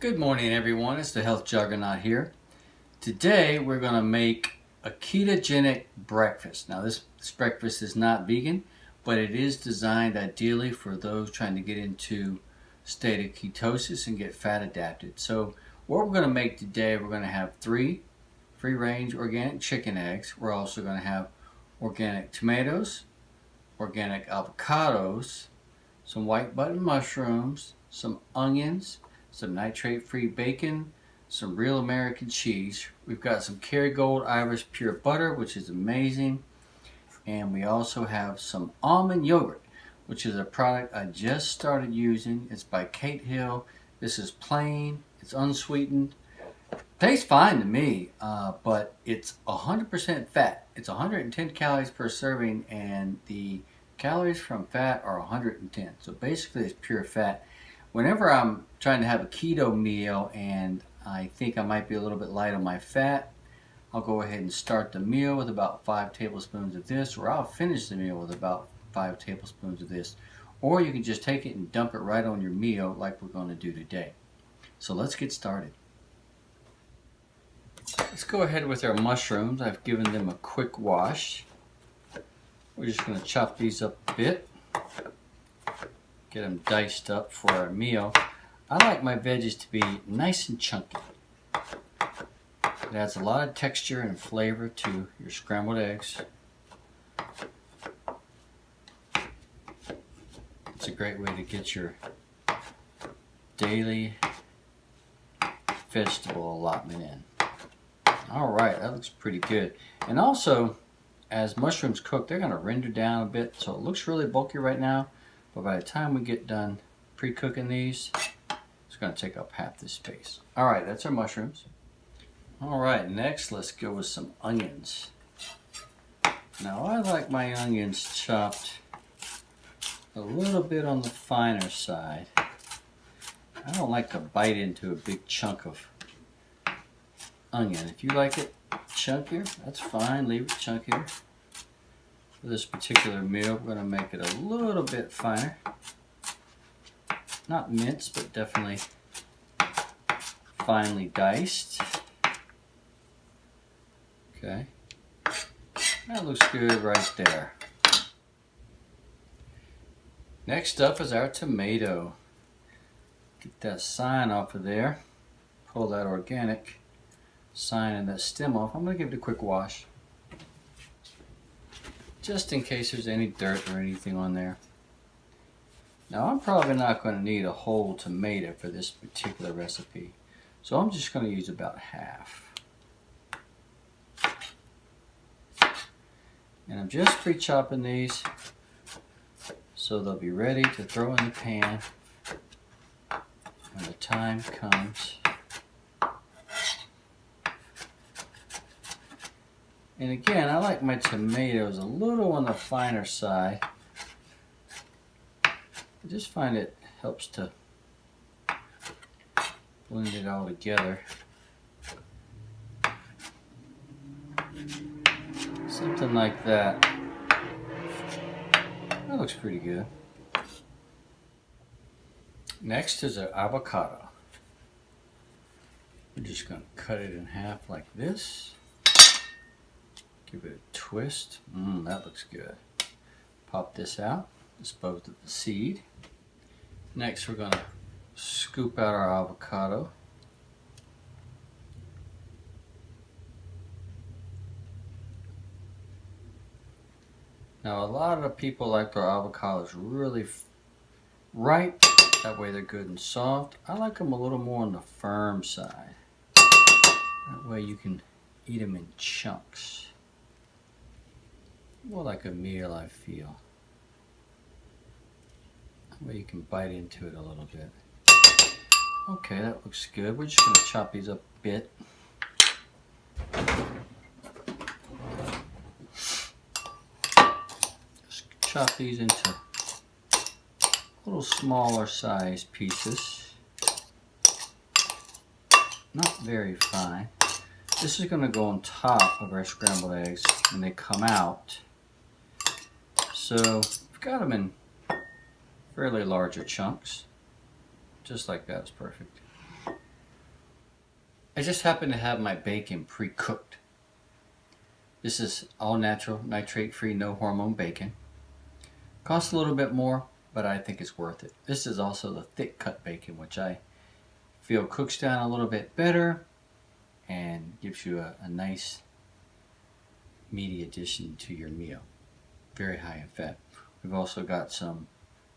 Good morning, everyone. It's the Health Juggernaut here. Today, we're going to make a ketogenic breakfast. Now, this breakfast is not vegan, but it is designed ideally for those trying to get into state of ketosis and get fat adapted. So, what we're going to make today, we're going to have 3 free-range organic chicken eggs. We're also going to have organic tomatoes, organic avocados, some white button mushrooms, some onions, some nitrate-free bacon, some real American cheese. We've got some Kerrygold Irish pure butter, which is amazing. And we also have some almond yogurt, which is a product I just started using. It's by Kate Hill. This is plain, it's unsweetened. Tastes fine to me, but it's 100% fat. It's 110 calories per serving, and the calories from fat are 110. So basically it's pure fat. Whenever I'm trying to have a keto meal and I think I might be a little bit light on my fat, I'll go ahead and start the meal with about 5 tablespoons of this, or I'll finish the meal with about 5 tablespoons of this. Or you can just take it and dump it right on your meal like we're going to do today. So let's get started. Let's go ahead with our mushrooms. I've given them a quick wash. We're just going to chop these up a bit. Get them diced up for our meal. I like my veggies to be nice and chunky. It adds a lot of texture and flavor to your scrambled eggs. It's a great way to get your daily vegetable allotment in. Alright, that looks pretty good. And also, as mushrooms cook, they're going to render down a bit, so it looks really bulky right now. But by the time we get done pre-cooking these, it's going to take up half this space. Alright, that's our mushrooms. Alright, next let's go with some onions. Now I like my onions chopped a little bit on the finer side. I don't like to bite into a big chunk of onion. If you like it chunkier, that's fine. Leave it chunkier. For this particular meal, we're going to make it a little bit finer. Not minced, but definitely finely diced. Okay. That looks good right there. Next up is our tomato. Get that sign off of there. Pull that organic sign and that stem off. I'm going to give it a quick wash, just in case there's any dirt or anything on there. Now I'm probably not going to need a whole tomato for this particular recipe, so I'm just going to use about half. And I'm just pre-chopping these so they'll be ready to throw in the pan when the time comes. And again, I like my tomatoes a little on the finer side. I just find it helps to blend it all together. Something like that. That looks pretty good. Next is an avocado. We're just going to cut it in half like this. Give it a twist. That looks good. Pop this out. Dispose of the seed. Next we're going to scoop out our avocado. Now a lot of people like their avocados really ripe. That way they're good and soft. I like them a little more on the firm side. That way you can eat them in chunks. More like a meal, I feel. That way you can bite into it a little bit. Okay, that looks good. We're just going to chop these up a bit. Just chop these into little smaller size pieces. Not very fine. This is going to go on top of our scrambled eggs when they come out. So I've got them in fairly larger chunks. Just like that is perfect. I just happen to have my bacon pre-cooked. This is all natural, nitrate-free, no hormone bacon. Costs a little bit more, but I think it's worth it. This is also the thick cut bacon, which I feel cooks down a little bit better and gives you a nice meaty addition to your meal. Very high in fat. We've also got some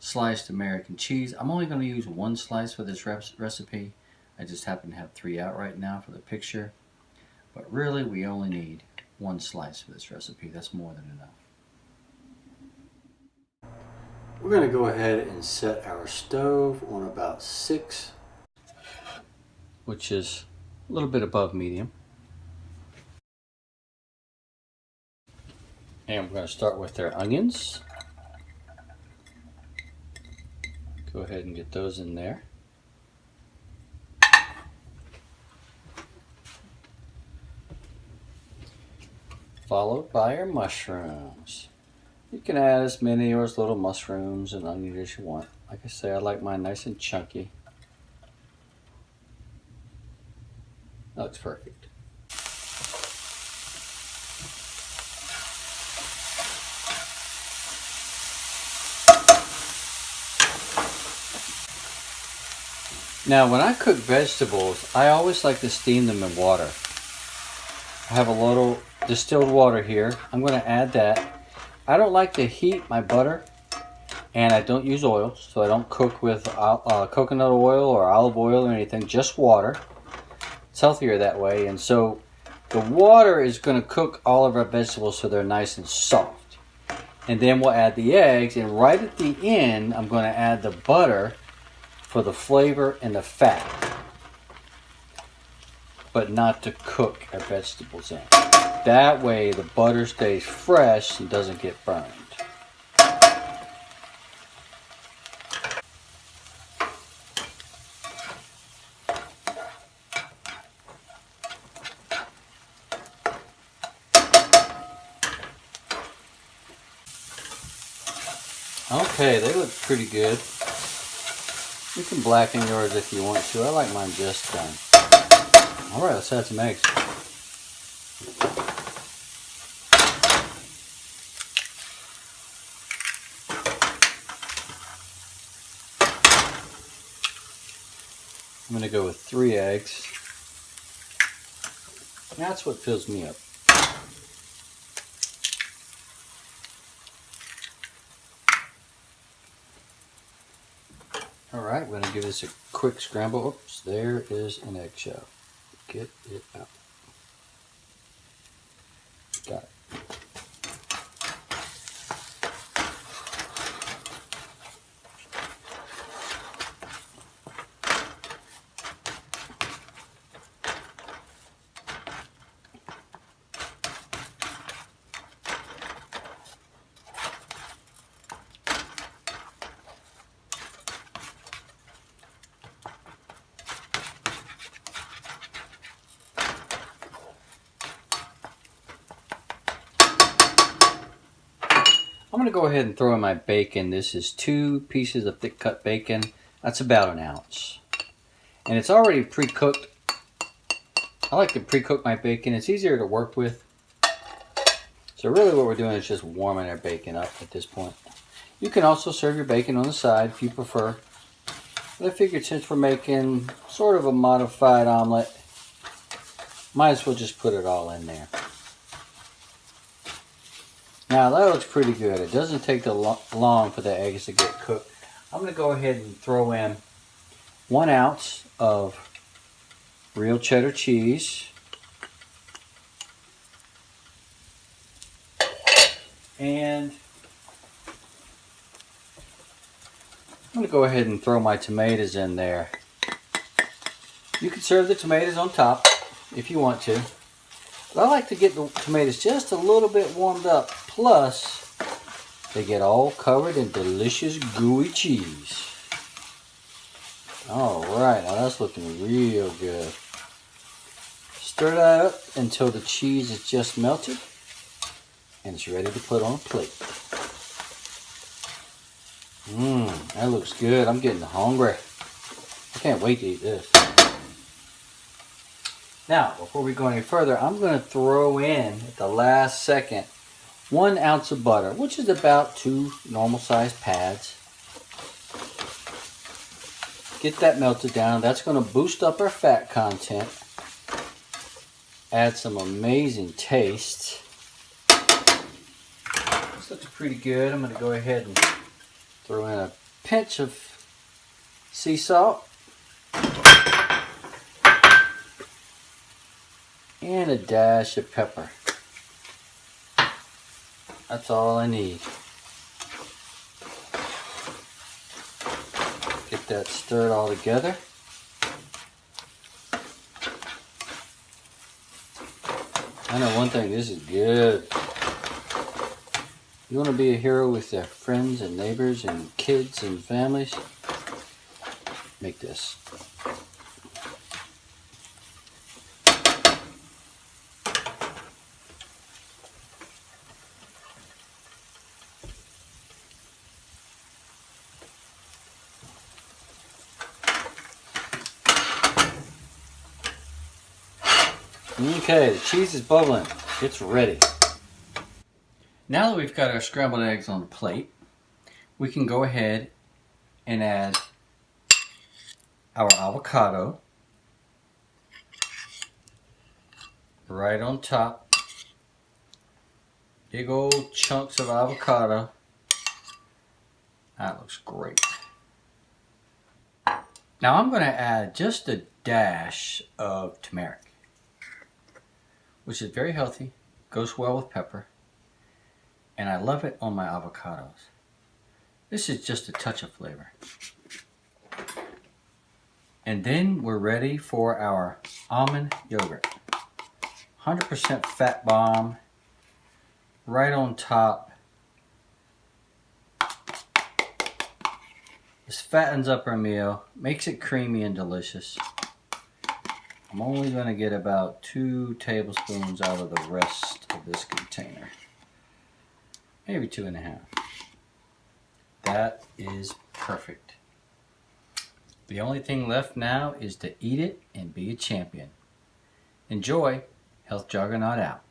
sliced American cheese. I'm only going to use one slice for this recipe. I just happen to have 3 out right now for the picture. But really, we only need one slice for this recipe. That's more than enough. We're going to go ahead and set our stove on about 6, which is a little bit above medium. And we're going to start with our onions. Go ahead and get those in there. Followed by our mushrooms. You can add as many or as little mushrooms and onions as you want. Like I say, I like mine nice and chunky. That looks perfect. Now, when I cook vegetables, I always like to steam them in water. I have a little distilled water here. I'm going to add that. I don't like to heat my butter, and I don't use oil, so I don't cook with coconut oil or olive oil or anything, just water. It's healthier that way, and so the water is going to cook all of our vegetables so they're nice and soft. And then we'll add the eggs, and right at the end, I'm going to add the butter for the flavor and the fat, but not to cook our vegetables in. That way the butter stays fresh and doesn't get burned. Okay, they look pretty good. You can blacken yours if you want to. I like mine just done. Alright, let's add some eggs. I'm going to go with 3 eggs. That's what fills me up. Alright, we're going to give this a quick scramble. Oops, there is an eggshell. Get it out. Got it. I'm going to go ahead and throw in my bacon. This is 2 pieces of thick cut bacon. That's about 1 ounce. And it's already pre-cooked. I like to pre-cook my bacon. It's easier to work with. So really what we're doing is just warming our bacon up at this point. You can also serve your bacon on the side if you prefer. But I figured since we're making sort of a modified omelet, might as well just put it all in there. Now that looks pretty good. It doesn't take long for the eggs to get cooked. I'm going to go ahead and throw in 1 ounce of real cheddar cheese. And I'm going to go ahead and throw my tomatoes in there. You can serve the tomatoes on top if you want to. But I like to get the tomatoes just a little bit warmed up. Plus, they get all covered in delicious gooey cheese. Alright, now that's looking real good. Stir that up until the cheese is just melted. And it's ready to put on a plate. That looks good. I'm getting hungry. I can't wait to eat this. Now, before we go any further, I'm going to throw in at the last second 1 ounce of butter, which is about 2 normal sized pads. Get that melted down. That's going to boost up our fat content. Add some amazing taste. This looks pretty good. I'm going to go ahead and throw in a pinch of sea salt. And a dash of pepper. That's all I need. Get that stirred all together. I know one thing, this is good. You want to be a hero with your friends and neighbors and kids and families? Make this. Okay, the cheese is bubbling. It's ready. Now that we've got our scrambled eggs on the plate, we can go ahead and add our avocado right on top. Big old chunks of avocado. That looks great. Now I'm going to add just a dash of turmeric, which is very healthy, goes well with pepper, and I love it on my avocados. This is just a touch of flavor. And then we're ready for our almond yogurt. 100% fat bomb, right on top. This fattens up our meal, makes it creamy and delicious. I'm only going to get about 2 tablespoons out of the rest of this container. Maybe 2.5. That is perfect. The only thing left now is to eat it and be a champion. Enjoy. Health Juggernaut out.